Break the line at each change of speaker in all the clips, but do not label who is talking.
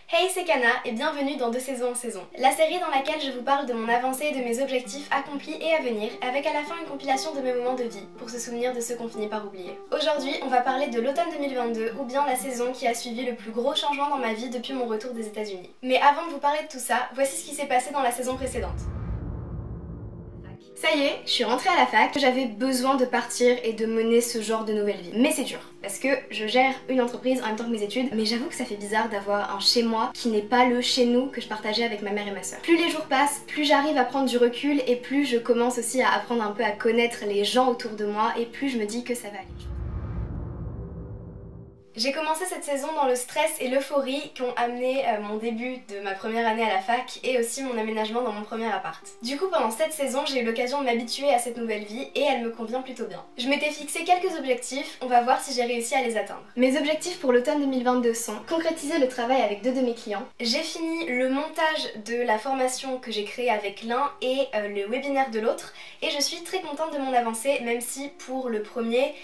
Hey, c'est Kana et bienvenue dans 2 saisons en saison, la série dans laquelle je vous parle de mon avancée et de mes objectifs accomplis et à venir, avec à la fin une compilation de mes moments de vie, pour se souvenir de ceux qu'on finit par oublier. Aujourd'hui, on va parler de l'automne 2022, ou bien la saison qui a suivi le plus gros changement dans ma vie depuis mon retour des États-Unis. Mais avant de vous parler de tout ça, voici ce qui s'est passé dans la saison précédente. Ça y est, je suis rentrée à la fac, j'avais besoin de partir et de mener ce genre de nouvelle vie. Mais c'est dur, parce que je gère une entreprise en même temps que mes études, mais j'avoue que ça fait bizarre d'avoir un chez moi qui n'est pas le chez nous que je partageais avec ma mère et ma soeur. Plus les jours passent, plus j'arrive à prendre du recul et plus je commence aussi à apprendre un peu à connaître les gens autour de moi et plus je me dis que ça va aller. J'ai commencé cette saison dans le stress et l'euphorie qui ont amené mon début de ma première année à la fac et aussi mon aménagement dans mon premier appart. Du coup, pendant cette saison, j'ai eu l'occasion de m'habituer à cette nouvelle vie et elle me convient plutôt bien. Je m'étais fixé quelques objectifs, on va voir si j'ai réussi à les atteindre. Mes objectifs pour l'automne 2022 sont concrétiser le travail avec 2 de mes clients. J'ai fini le montage de la formation que j'ai créée avec l'un et le webinaire de l'autre et je suis très contente de mon avancée, même si pour le premier,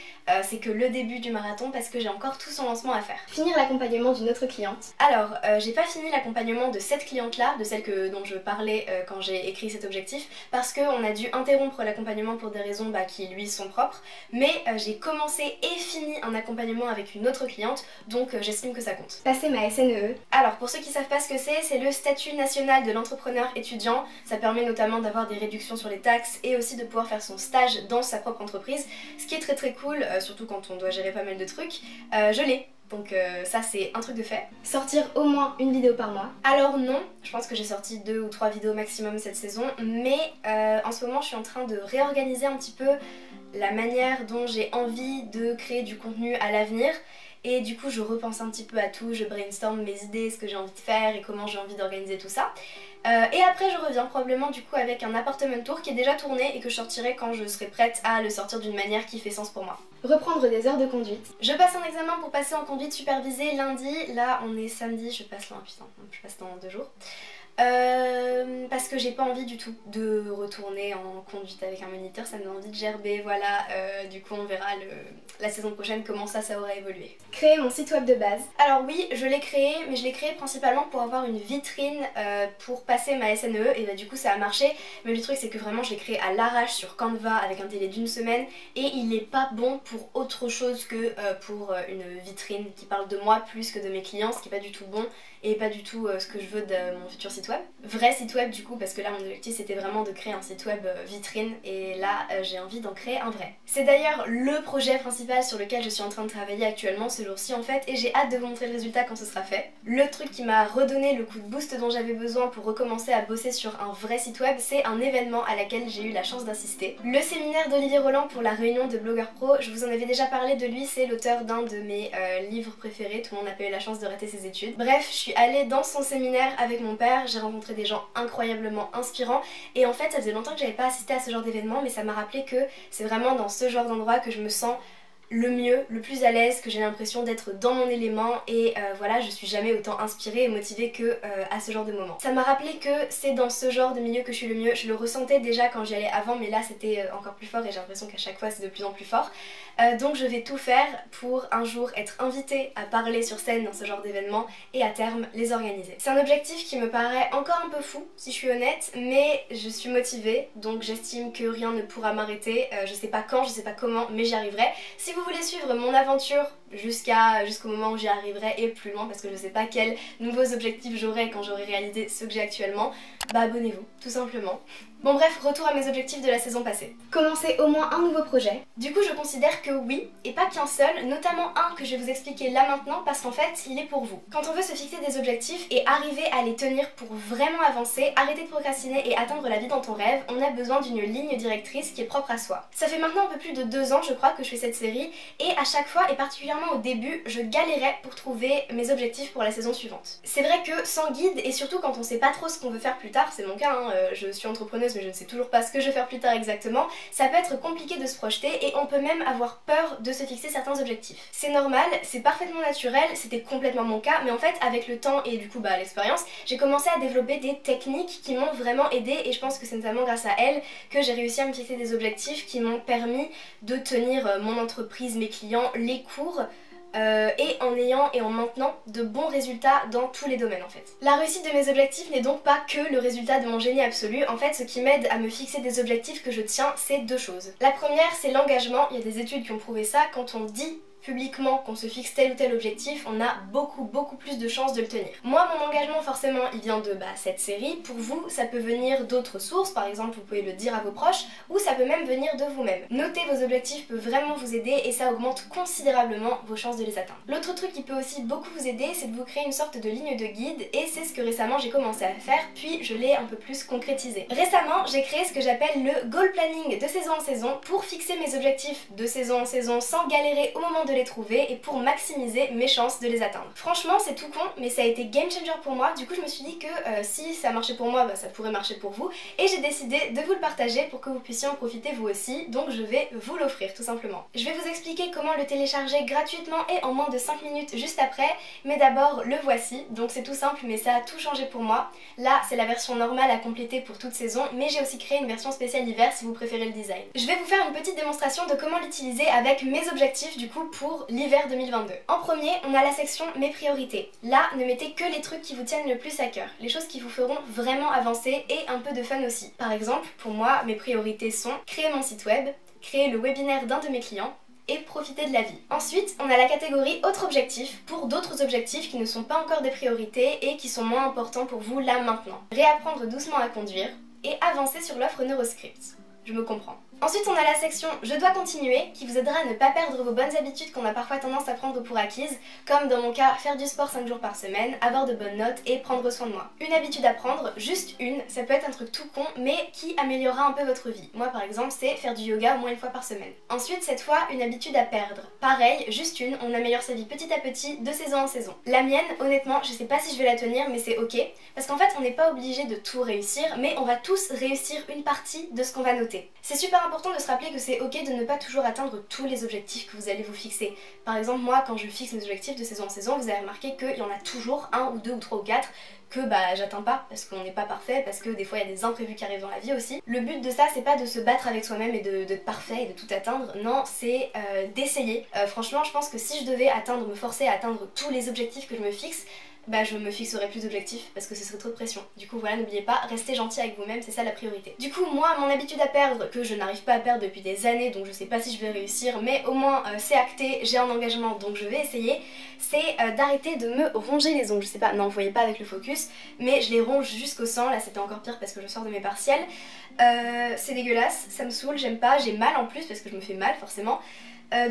c'est que le début du marathon parce que j'ai encore tout son lancement à faire. Finir l'accompagnement d'une autre cliente. Alors, j'ai pas fini l'accompagnement de cette cliente-là, de celle dont je parlais quand j'ai écrit cet objectif, parce qu'on a dû interrompre l'accompagnement pour des raisons qui lui sont propres, mais j'ai commencé et fini un accompagnement avec une autre cliente, donc j'estime que ça compte. Passer ma SNE. Alors, pour ceux qui savent pas ce que c'est le statut national de l'entrepreneur étudiant. Ça permet notamment d'avoir des réductions sur les taxes et aussi de pouvoir faire son stage dans sa propre entreprise, ce qui est très cool, surtout quand on doit gérer pas mal de trucs. Je l'ai. Donc ça c'est un truc de fait. Sortir au moins une vidéo par mois. Alors non, je pense que j'ai sorti 2 ou 3 vidéos maximum cette saison, mais en ce moment je suis en train de réorganiser un petit peu la manière dont j'ai envie de créer du contenu à l'avenir. Et du coup je repense un petit peu à tout, je brainstorm mes idées, ce que j'ai envie de faire et comment j'ai envie d'organiser tout ça. Et après je reviens probablement du coup avec un appartement tour qui est déjà tourné et que je sortirai quand je serai prête à le sortir d'une manière qui fait sens pour moi. Reprendre des heures de conduite. Je passe un examen pour passer en conduite supervisée lundi, là on est samedi, je passe dans 2 jours. Parce que j'ai pas envie du tout de retourner en conduite avec un moniteur, ça me donne envie de gerber, voilà, du coup on verra la saison prochaine comment ça aura évolué. Créer mon site web de base. Alors oui, je l'ai créé, mais je l'ai créé principalement pour avoir une vitrine pour passer ma SNE, et du coup ça a marché, mais le truc c'est que vraiment je l'ai créé à l'arrache sur Canva avec un délai d'1 semaine, et il est pas bon pour autre chose que pour une vitrine qui parle de moi plus que de mes clients, ce qui est pas du tout bon et pas du tout ce que je veux de mon futur site web. Vrai site web du coup, parce que là mon objectif c'était vraiment de créer un site web vitrine, et là j'ai envie d'en créer un vrai. C'est d'ailleurs le projet principal sur lequel je suis en train de travailler actuellement ce jour-ci en fait, et j'ai hâte de vous montrer le résultat quand ce sera fait. Le truc qui m'a redonné le coup de boost dont j'avais besoin pour recommencer à bosser sur un vrai site web, c'est un événement à laquelle j'ai eu la chance d'assister. Le séminaire d'Olivier Roland pour la réunion de blogueurs pro, je vous en avais déjà parlé de lui, c'est l'auteur d'un de mes livres préférés, tout le monde n'a pas eu la chance de rater ses études. Bref, je suis allée dans son séminaire avec mon père, j'ai rencontré des gens incroyablement inspirants, et en fait ça faisait longtemps que j'avais pas assisté à ce genre d'événement, mais ça m'a rappelé que c'est vraiment dans ce genre d'endroit que je me sens le mieux, le plus à l'aise, que j'ai l'impression d'être dans mon élément, et voilà, je suis jamais autant inspirée et motivée que à ce genre de moment. Ça m'a rappelé que c'est dans ce genre de milieu que je suis le mieux. Je le ressentais déjà quand j'y allais avant, mais là c'était encore plus fort et j'ai l'impression qu'à chaque fois c'est de plus en plus fort. Donc je vais tout faire pour un jour être invitée à parler sur scène dans ce genre d'événement et à terme les organiser. C'est un objectif qui me paraît encore un peu fou si je suis honnête, mais je suis motivée, donc j'estime que rien ne pourra m'arrêter. Je sais pas quand, je sais pas comment, mais j'y arriverai. Si vous voulez suivre mon aventure jusqu'au moment où j'y arriverai et plus loin, parce que je sais pas quels nouveaux objectifs j'aurai quand j'aurai réalisé ceux que j'ai actuellement, bah abonnez-vous, tout simplement. Bon bref, retour à mes objectifs de la saison passée. Commencer au moins un nouveau projet. Du coup je considère que oui, et pas qu'un seul, notamment un que je vais vous expliquer là maintenant parce qu'en fait il est pour vous. Quand on veut se fixer des objectifs et arriver à les tenir pour vraiment avancer, arrêter de procrastiner et atteindre la vie dans ton rêve, on a besoin d'une ligne directrice qui est propre à soi. Ça fait maintenant un peu plus de 2 ans je crois que je fais cette série, et à chaque fois, et particulièrement au début, je galérais pour trouver mes objectifs pour la saison suivante. C'est vrai que sans guide, et surtout quand on sait pas trop ce qu'on veut faire plus tard, c'est mon cas, hein, je suis entrepreneuse mais je ne sais toujours pas ce que je vais faire plus tard exactement, ça peut être compliqué de se projeter et on peut même avoir peur de se fixer certains objectifs. C'est normal, c'est parfaitement naturel, c'était complètement mon cas, mais en fait avec le temps et du coup l'expérience, j'ai commencé à développer des techniques qui m'ont vraiment aidée, et je pense que c'est notamment grâce à elles que j'ai réussi à me fixer des objectifs qui m'ont permis de tenir mon entreprise, mes clients, les cours et en ayant et en maintenant de bons résultats dans tous les domaines en fait. La réussite de mes objectifs n'est donc pas que le résultat de mon génie absolu. En fait, ce qui m'aide à me fixer des objectifs que je tiens, c'est deux choses. La première, c'est l'engagement. Il y a des études qui ont prouvé ça. Quand on dit publiquement qu'on se fixe tel ou tel objectif, on a beaucoup plus de chances de le tenir. Moi, mon engagement forcément il vient de cette série. Pour vous, ça peut venir d'autres sources, par exemple vous pouvez le dire à vos proches, ou ça peut même venir de vous-même. Noter vos objectifs peut vraiment vous aider et ça augmente considérablement vos chances de les atteindre. L'autre truc qui peut aussi beaucoup vous aider, c'est de vous créer une sorte de ligne de guide, et c'est ce que récemment j'ai commencé à faire, puis je l'ai un peu plus concrétisé. Récemment, j'ai créé ce que j'appelle le goal planning de saison en saison pour fixer mes objectifs de saison en saison sans galérer au moment de les trouver et pour maximiser mes chances de les atteindre. Franchement, c'est tout con, mais ça a été game changer pour moi. Du coup, je me suis dit que si ça marchait pour moi, ça pourrait marcher pour vous, et j'ai décidé de vous le partager pour que vous puissiez en profiter vous aussi, donc je vais vous l'offrir tout simplement. Je vais vous expliquer comment le télécharger gratuitement et en moins de 5 minutes juste après, mais d'abord le voici. Donc c'est tout simple, mais ça a tout changé pour moi. Là, c'est la version normale à compléter pour toute saison, mais j'ai aussi créé une version spéciale hiver si vous préférez le design. Je vais vous faire une petite démonstration de comment l'utiliser avec mes objectifs du coup pour l'hiver 2022. En premier, on a la section mes priorités. Là, ne mettez que les trucs qui vous tiennent le plus à cœur, les choses qui vous feront vraiment avancer et un peu de fun aussi. Par exemple, pour moi, mes priorités sont créer mon site web, créer le webinaire d'un de mes clients, et profiter de la vie. Ensuite, on a la catégorie autres objectifs pour d'autres objectifs qui ne sont pas encore des priorités et qui sont moins importants pour vous là maintenant. Réapprendre doucement à conduire et avancer sur l'offre Neuroscript. Je me comprends. Ensuite, on a la section Je dois continuer qui vous aidera à ne pas perdre vos bonnes habitudes qu'on a parfois tendance à prendre pour acquises, comme dans mon cas faire du sport 5 jours par semaine, avoir de bonnes notes et prendre soin de moi. Une habitude à prendre, juste une, ça peut être un truc tout con mais qui améliorera un peu votre vie. Moi par exemple, c'est faire du yoga au moins une fois par semaine. Ensuite, cette fois, une habitude à perdre. Pareil, juste une, on améliore sa vie petit à petit de saison en saison. La mienne, honnêtement, je sais pas si je vais la tenir mais c'est ok, parce qu'en fait on n'est pas obligé de tout réussir, mais on va tous réussir une partie de ce qu'on va noter. C'est super important de se rappeler que c'est ok de ne pas toujours atteindre tous les objectifs que vous allez vous fixer. Par exemple, moi quand je fixe mes objectifs de saison en saison, vous avez remarqué qu'il y en a toujours un ou deux ou trois ou quatre que j'atteins pas parce qu'on n'est pas parfait, parce que des fois il y a des imprévus qui arrivent dans la vie aussi. Le but de ça, c'est pas de se battre avec soi-même et d'être parfait et de tout atteindre, non, c'est d'essayer. Franchement, je pense que si je devais me forcer à atteindre tous les objectifs que je me fixe, je me fixerais plus d'objectifs parce que ce serait trop de pression. Du coup voilà, n'oubliez pas, restez gentil avec vous-même, c'est ça la priorité. Du coup moi, mon habitude à perdre, que je n'arrive pas à perdre depuis des années, donc je sais pas si je vais réussir, mais au moins c'est acté, j'ai un engagement donc je vais essayer, c'est d'arrêter de me ronger les ongles. Je sais pas, non vous voyez pas avec le focus, mais je les ronge jusqu'au sang, là c'était encore pire parce que je sors de mes partiels. C'est dégueulasse, ça me saoule, j'aime pas, j'ai mal en plus parce que je me fais mal forcément.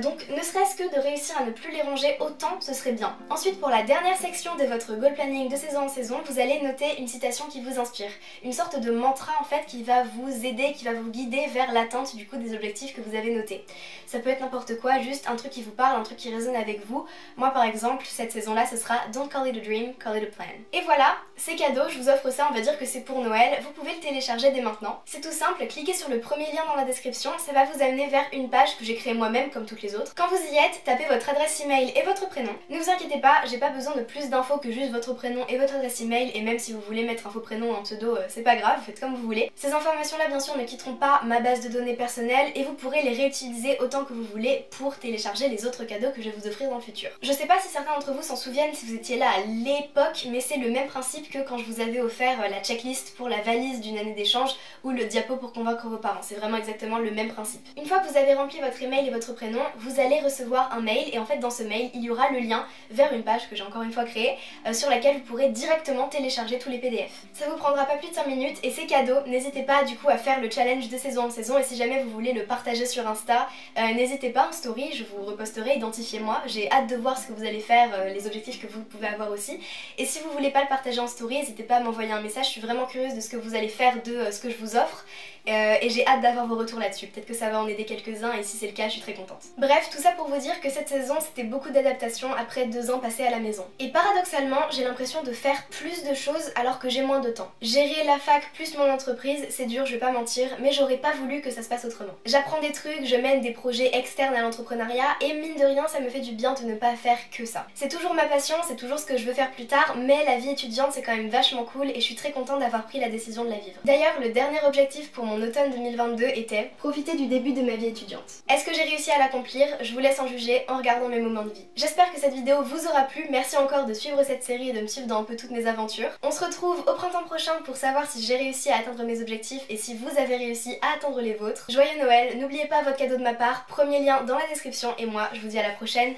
Donc ne serait-ce que de réussir à ne plus les ronger autant, ce serait bien. Ensuite, pour la dernière section de votre goal planning de saison en saison, vous allez noter une citation qui vous inspire. Une sorte de mantra en fait qui va vous aider, qui va vous guider vers l'atteinte du coup des objectifs que vous avez notés. Ça peut être n'importe quoi, juste un truc qui vous parle, un truc qui résonne avec vous. Moi par exemple, cette saison-là, ce sera Don't call it a dream, call it a plan. Et voilà, c'est cadeau, je vous offre ça, on va dire que c'est pour Noël. Vous pouvez le télécharger dès maintenant. C'est tout simple, cliquez sur le premier lien dans la description, ça va vous amener vers une page que j'ai créée moi-même comme toutes les autres. Quand vous y êtes, tapez votre adresse email et votre prénom. Ne vous inquiétez pas, j'ai pas besoin de plus d'infos que juste votre prénom et votre adresse email, et même si vous voulez mettre un faux prénom ou un pseudo, c'est pas grave, faites comme vous voulez. Ces informations là bien sûr ne quitteront pas ma base de données personnelle et vous pourrez les réutiliser autant que vous voulez pour télécharger les autres cadeaux que je vais vous offrir dans le futur. Je sais pas si certains d'entre vous s'en souviennent si vous étiez là à l'époque, mais c'est le même principe que quand je vous avais offert la checklist pour la valise d'une année d'échange ou le diapo pour convaincre vos parents. C'est vraiment exactement le même principe. Une fois que vous avez rempli votre email et votre prénom, vous allez recevoir un mail, et en fait dans ce mail il y aura le lien vers une page que j'ai encore une fois créée sur laquelle vous pourrez directement télécharger tous les PDF. Ça vous prendra pas plus de 5 minutes et c'est cadeau. N'hésitez pas du coup à faire le challenge de saison en saison, et si jamais vous voulez le partager sur Insta, n'hésitez pas en story, je vous reposterai, identifiez-moi, j'ai hâte de voir ce que vous allez faire, les objectifs que vous pouvez avoir aussi. Et si vous voulez pas le partager en story, n'hésitez pas à m'envoyer un message, je suis vraiment curieuse de ce que vous allez faire de ce que je vous offre. Et j'ai hâte d'avoir vos retours là-dessus, peut-être que ça va en aider quelques-uns et si c'est le cas je suis très contente. Bref, tout ça pour vous dire que cette saison c'était beaucoup d'adaptation après 2 ans passés à la maison. Et paradoxalement j'ai l'impression de faire plus de choses alors que j'ai moins de temps. Gérer la fac plus mon entreprise, c'est dur, je vais pas mentir, mais j'aurais pas voulu que ça se passe autrement. J'apprends des trucs, je mène des projets externes à l'entrepreneuriat et mine de rien ça me fait du bien de ne pas faire que ça. C'est toujours ma passion, c'est toujours ce que je veux faire plus tard, mais la vie étudiante c'est quand même vachement cool et je suis très contente d'avoir pris la décision de la vivre. D'ailleurs le dernier objectif pour mon automne 2022 était profiter du début de ma vie étudiante. Est-ce que j'ai réussi à l'accomplir? remplir, je vous laisse en juger en regardant mes moments de vie. J'espère que cette vidéo vous aura plu, merci encore de suivre cette série et de me suivre dans un peu toutes mes aventures. On se retrouve au printemps prochain pour savoir si j'ai réussi à atteindre mes objectifs et si vous avez réussi à atteindre les vôtres. Joyeux Noël, n'oubliez pas votre cadeau de ma part, premier lien dans la description et moi je vous dis à la prochaine.